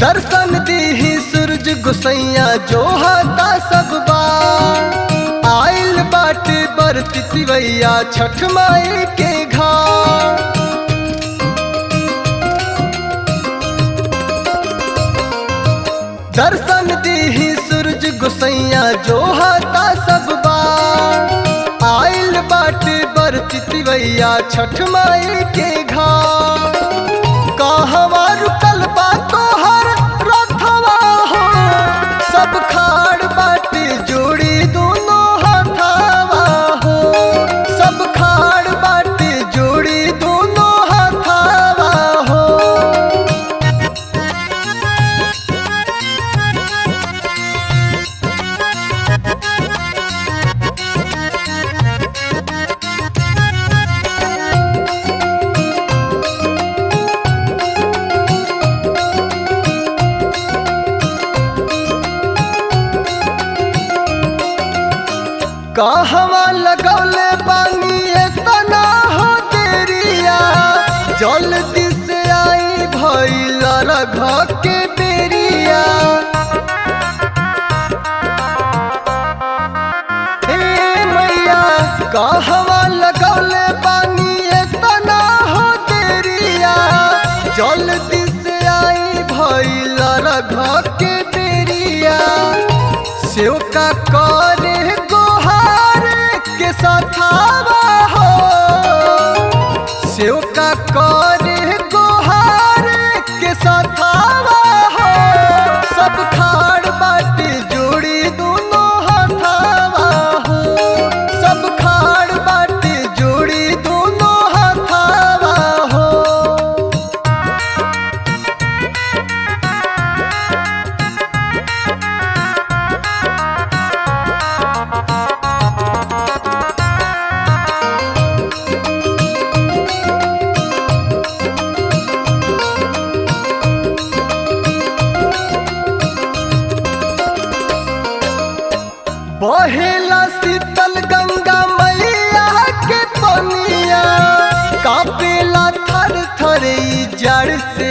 दर्शन दीही सूरज गोसैया जो हाथा सब बार आइल बाटे बरती तिवैया छठ माई के घाट। दर्शन दीही सूरज गोसैया जो हाथा सब बार आइल बाटे बरती तिवैया छठ माई के घाट। कहवा रुकल बा तोहर रथवा हो सब खाड़ बाटे जोड़ी दोनों हाथावा हो सब खाड़ बाटे जोड़ी दोनों हाथावा हो। कहवा लगौले बानी एतना हो देरिया जल्दी से आई भइल रघ के बेरिया। हे मैया कहवा लगौले बानी एतना हो देरिया जल्दी से आई भइल रघ के बेरिया। सेव का करे के साथावा हो सेव का करे गोहार के साथावा हो सब खाड़ बाटे जोड़ी दोनों हाथावा हो सब खाड़ बाटे जोड़ी दोनों हाथावा हो। बहेला शीतल गंगा मैया के पनिया कापेला थर थर जड़ से